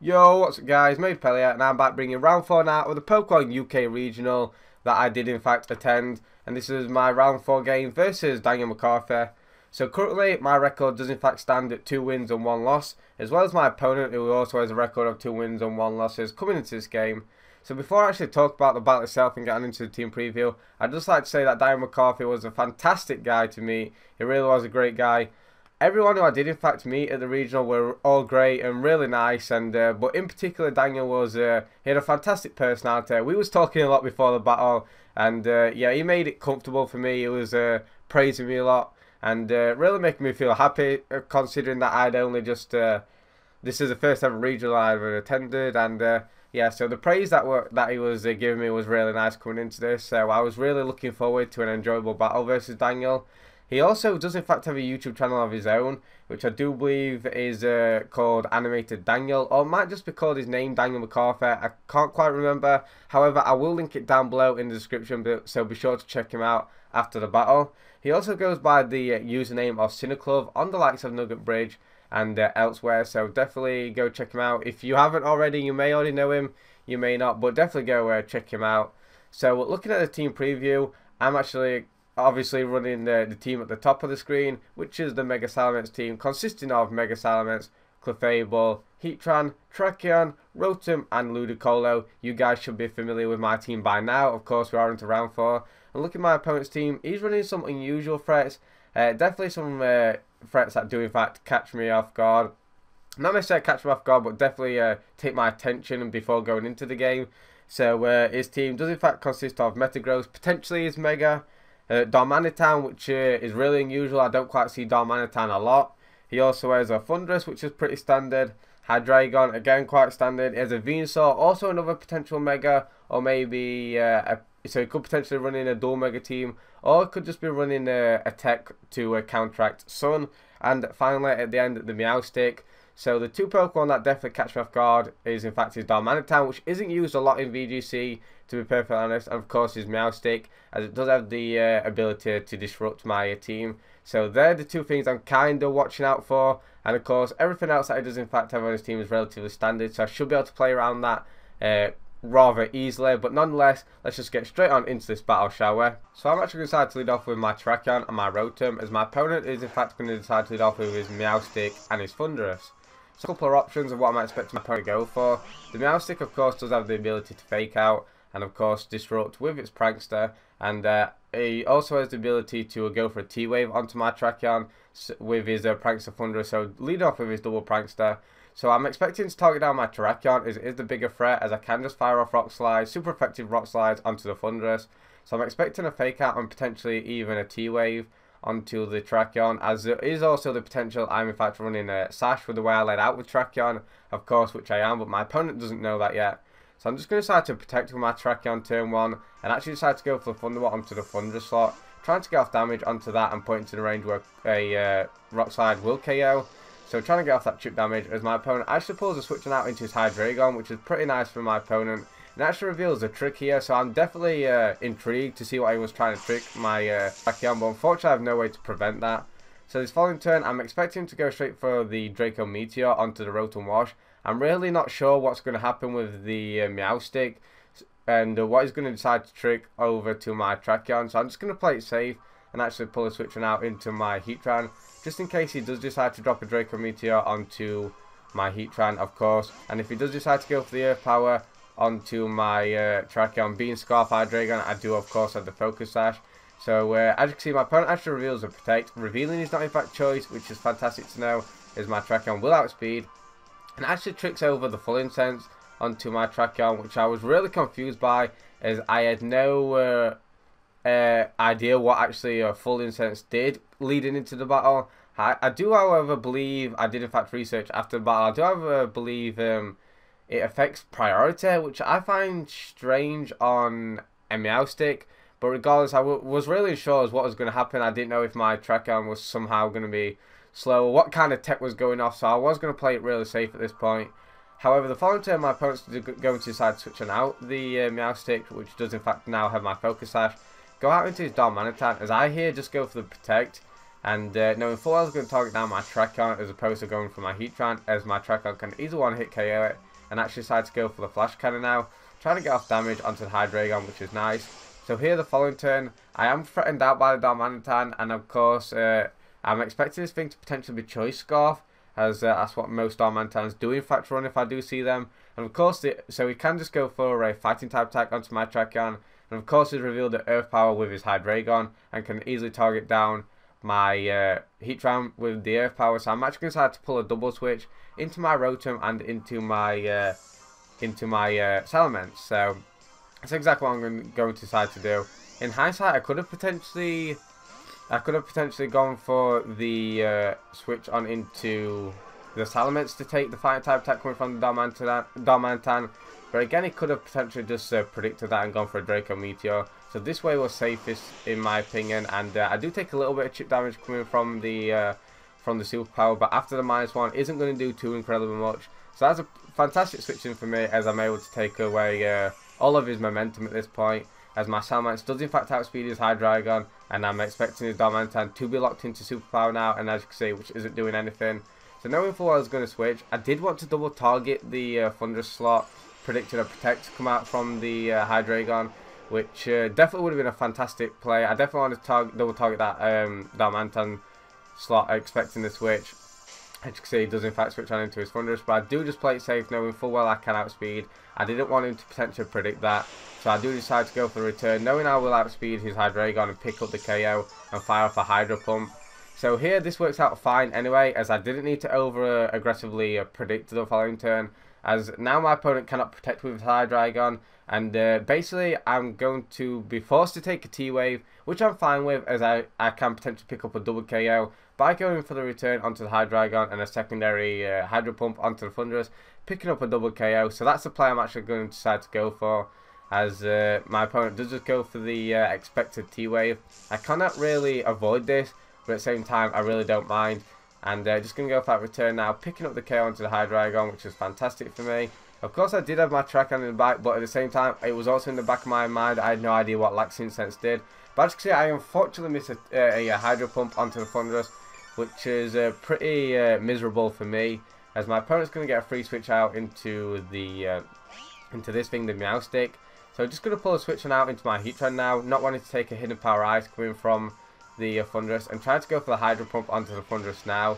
Yo, what's up guys, Made Pellier, and I'm back bringing round 4 now with the Pokemon UK Regional that I did in fact attend, and this is my round 4 game versus Daniel McCarthy. So currently my record does in fact stand at 2 wins and 1 loss, as well as my opponent who also has a record of 2 wins and 1 losses coming into this game. So before I actually talk about the battle itself and getting into the team preview, I'd just like to say that Daniel McCarthy was a fantastic guy to meet. He really was a great guy. Everyone who I did in fact meet at the regional were all great and really nice, and but in particular Daniel was he had a fantastic personality. We was talking a lot before the battle, and yeah, he made it comfortable for me. He was praising me a lot and really making me feel happy, considering that I'd only just this is the first ever regional I've ever attended, and yeah, so the praise that he was giving me was really nice coming into this. So I was really looking forward to an enjoyable battle versus Daniel. He also does in fact have a YouTube channel of his own, which I do believe is called Animated Daniel, or it might just be called his name, Daniel McCarthy. I can't quite remember. However, I will link it down below in the description, so be sure to check him out after the battle. He also goes by the username of Cineclub on the likes of Nugget Bridge and elsewhere, so definitely go check him out. If you haven't already, you may already know him, you may not, but definitely go check him out. So looking at the team preview, I'm actually obviously running the team at the top of the screen, which is the Mega Salamence team, consisting of Mega Salamence, Clefable, Heatran, Tracheon, Rotom, and Ludicolo. You guys should be familiar with my team by now. Of course, we are into round 4. And look at my opponent's team. He's running some unusual threats. Definitely some threats that do in fact catch me off guard. Not necessarily catch me off guard, but definitely take my attention before going into the game. So his team does in fact consist of Metagross, potentially his Mega, Darmanitan, which is really unusual. I don't quite see Darmanitan a lot. He also has a Thundurus, which is pretty standard. Hydreigon, again quite standard. He has a Venusaur, also another potential Mega, or maybe so he could potentially run in a dual Mega team, or it could just be running a Tech to counteract Sun. And finally, at the end, the Meowstic. So the 2 Pokemon that definitely catch me off guard is in fact his Darmanitan, which isn't used a lot in VGC, to be perfectly honest, and of course his Meowstic, as it does have the ability to disrupt my team. So they're the 2 things I'm kind of watching out for, and of course everything else that he does in fact have on his team is relatively standard, so I should be able to play around that rather easily. But nonetheless, let's just get straight on into this battle, shall we? So I'm actually going to decide to lead off with my Tracheon and my Rotom, as my opponent is in fact going to decide to lead off with his Meowstic and his Thundurus. So a couple of options of what I might expect my opponent to go for. The Meowstic of course does have the ability to fake out and of course disrupt with its Prankster, and he also has the ability to go for a T-Wave onto my Tracheon with his Prankster Thundurus, so lead off with his double Prankster. So I'm expecting to target down my Tracheon, as it is the bigger threat, as I can just fire off Rock Slides, super effective Rock Slides onto the Thundurus. So I'm expecting a fake out and potentially even a T-Wave onto the Tracheon, as there is also the potential I'm in fact running a Sash with the way I laid out with Tracheon, of course, which I am, but my opponent doesn't know that yet. So I'm just going to decide to protect with my Tracheon turn 1, and actually decide to go for the Thunderbolt onto the Thundurus slot, trying to get off damage onto that and put into the range where a Rock Slide will KO. So trying to get off that chip damage, as my opponent actually pulls a switching out into his Hydreigon, which is pretty nice for my opponent. And actually reveals a trick here, so I'm definitely intrigued to see what he was trying to trick my Tracheon, but unfortunately I have no way to prevent that. So this following turn, I'm expecting to go straight for the Draco Meteor onto the Rotom Wash. I'm really not sure what's going to happen with the Meowstic, and what he's going to decide to trick over to my Tracheon, so I'm just going to play it safe and actually pull a switching out into my Heatran, just in case he does decide to drop a Draco Meteor onto my Heatran, of course. And if he does decide to go for the Earth Power onto my Tracheon, being Scarf Hydreigon, I do of course have the Focus Sash. So as you can see, my opponent actually reveals a Protect, revealing his not in fact choice, which is fantastic to know, as my Tracheon will outspeed, and actually tricks over the Full Incense onto my Tracheon, which I was really confused by, as I had no idea what actually Full Incense did leading into the battle. I do however believe, I did in fact research after the battle, I do however believe it affects priority, which I find strange on a Meowstic. But regardless, I was really unsure as what was going to happen. I didn't know if my Tracheon was somehow going to be slow, what kind of tech was going off, so I was going to play it really safe at this point. However, the following turn my opponent's going to decide switching out the Meowstic, which does in fact now have my Focus Sash, go out into his Darmanitan, as I here just go for the Protect, and knowing full well I was going to target down my Tracheon as opposed to going for my Heatran, as my Tracheon can easily one-hit KO it. and actually decided to go for the flash cannon now, trying to get off damage onto the Hydreigon, which is nice. So here the following turn, I am threatened out by the Darmanitan, and of course I'm expecting this thing to potentially be Choice Scarf, as that's what most Darmanitans do in fact run if I do see them. And of course, so he can just go for a fighting type attack onto my Tracheon, and of course he's revealed the Earth Power with his Hydreigon, and can easily target down my Heatran with the Earth Power. So I'm actually going to decide to pull a double switch into my Rotom and into my Salamence. So that's exactly what I'm going to decide to do. In hindsight, I could have potentially gone for the switch on into the Salamence to take the fire type attack coming from the Darmanitan. But again, he could have potentially just predicted that and gone for a Draco Meteor. So this way was safest in my opinion, and I do take a little bit of chip damage coming from the superpower, but after the -1 isn't going to do too incredibly much. So that's a fantastic switch in for me, as I'm able to take away all of his momentum at this point, as my Salamence does in fact outspeed his Hydreigon, and I'm expecting his Darmanitan to be locked into superpower now, and as you can see, which isn't doing anything. So knowing full well I was going to switch, I did want to double target the Thunderous slot, predicted a Protect to come out from the Hydreigon, which definitely would have been a fantastic play. I definitely wanted to double target that Darmanitan slot, expecting the switch. As you can see, he does in fact switch on into his Thunderous, but I do just play it safe, knowing full well I can outspeed. I didn't want him to potentially predict that, so I do decide to go for the return, knowing I will outspeed his Hydreigon and pick up the KO and fire off a Hydro Pump. So here this works out fine anyway, as I didn't need to over aggressively predict the following turn, as now my opponent cannot protect with his Hydreigon, and basically I'm going to be forced to take a T-Wave, which I'm fine with, as I can potentially pick up a double KO by going for the return onto the Hydreigon and a secondary Hydro Pump onto the Thunderous, picking up a double KO. So that's the play I'm actually going to decide to go for, as my opponent does just go for the expected T-Wave. I cannot really avoid this, but at the same time I really don't mind, and just going to go for that return now, picking up the KO onto the Hydreigon, which is fantastic for me. Of course I did have my Tracheon in the back, but at the same time it was also in the back of my mind. I had no idea what Laxing Sense did, but as you can see, I unfortunately missed a Hydro Pump onto the Thunderous, which is pretty miserable for me, as my opponent's going to get a free switch out into the into this thing, the Meowstic. So just going to pull a switch on out into my Heatran now, not wanting to take a Hidden Power Ice coming from the Thunderous, and trying to go for the Hydro Pump onto the Thunderous now.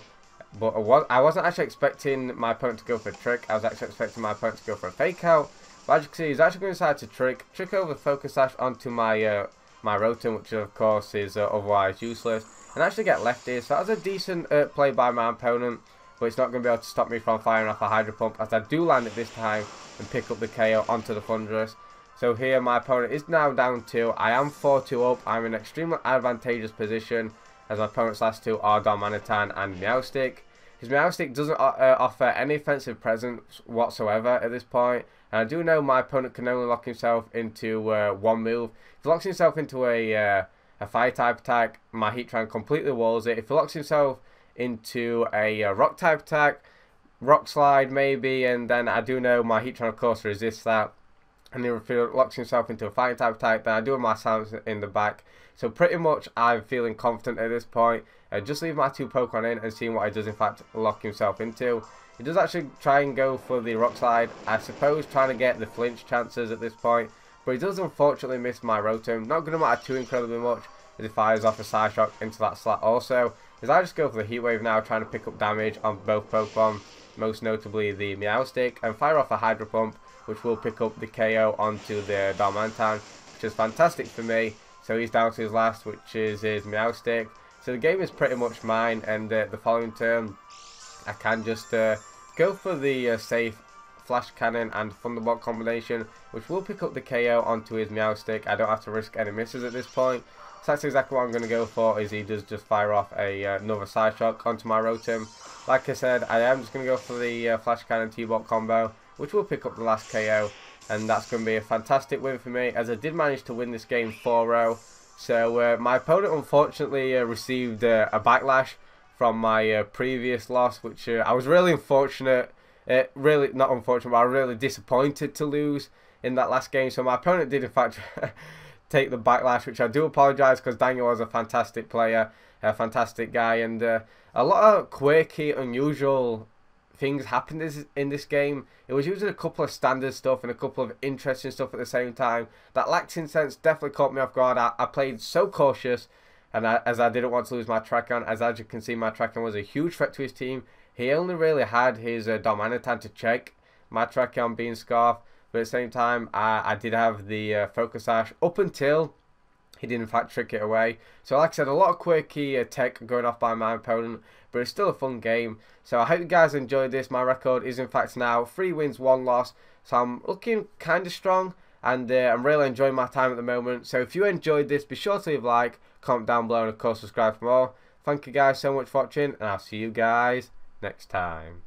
But I wasn't actually expecting my opponent to go for a Trick. I was actually expecting my opponent to go for a Fake Out. But as you can see, he's actually going to decide to Trick over Focus Sash onto my my Rotom, which of course is otherwise useless, and actually get lefty. So that was a decent play by my opponent, but it's not going to be able to stop me from firing off a Hydro Pump, as I do land it this time and pick up the KO onto the Thunderous. So here my opponent is now down 2. I am 4-2 up. I'm in an extremely advantageous position, as my opponent's last two are Darmanitan and Meowstic. His Meowstic doesn't offer any offensive presence whatsoever at this point, and I do know my opponent can only lock himself into one move. If he locks himself into a Fire type attack, my Heatran completely walls it. If he locks himself into a Rock type attack, Rock Slide maybe, and then I do know my Heatran of course resists that. And if he locks himself into a fighting type attack, then I do have my Silence in the back. So pretty much I'm feeling confident at this point. Just leave my two Pokemon in and seeing what he does in fact lock himself into. He does actually try and go for the Rock Slide, I suppose trying to get the flinch chances at this point. But he does unfortunately miss my Rotom. Not going to matter too incredibly much, as he fires off a Psy Shock into that slot also. As I just go for the Heat Wave now, trying to pick up damage on both Pokemon, most notably the Meowstic, and fire off a Hydro Pump, which will pick up the KO onto the Darmanitan, which is fantastic for me. So he's down to his last, which is his Meowstic. So the game is pretty much mine, and the following turn I can just go for the safe Flash Cannon and Thunderbolt combination, which will pick up the KO onto his Meowstic. I don't have to risk any misses at this point. So that's exactly what I'm going to go for, is he does just fire off another Psy Shock onto my Rotom. Like I said, I am just going to go for the Flash Cannon T-Bot combo, which will pick up the last KO, and that's going to be a fantastic win for me, as I did manage to win this game 4-0. So my opponent unfortunately received a backlash from my previous loss, which I was really unfortunate, really not unfortunate, but I was really disappointed to lose in that last game. So my opponent did in fact take the backlash, which I do apologise, because Daniel was a fantastic player, a fantastic guy, and a lot of quirky, unusual things happened in this game. It was using a couple of standard stuff and a couple of interesting stuff at the same time. That lacking sense definitely caught me off guard. I played so cautious, and as I didn't want to lose my Trakan. As you can see, my Trakan was a huge threat to his team. He only really had his Dominator to check my Trakan being Scarf, but at the same time, I did have the Focus Sash up until he did in fact trick it away. So like I said, a lot of quirky tech going off by my opponent, but it's still a fun game. So I hope you guys enjoyed this. My record is in fact now 3 wins, 1 loss. So I'm looking kind of strong, and I'm really enjoying my time at the moment. So if you enjoyed this, be sure to leave a like, comment down below, and of course subscribe for more. Thank you guys so much for watching, and I'll see you guys next time.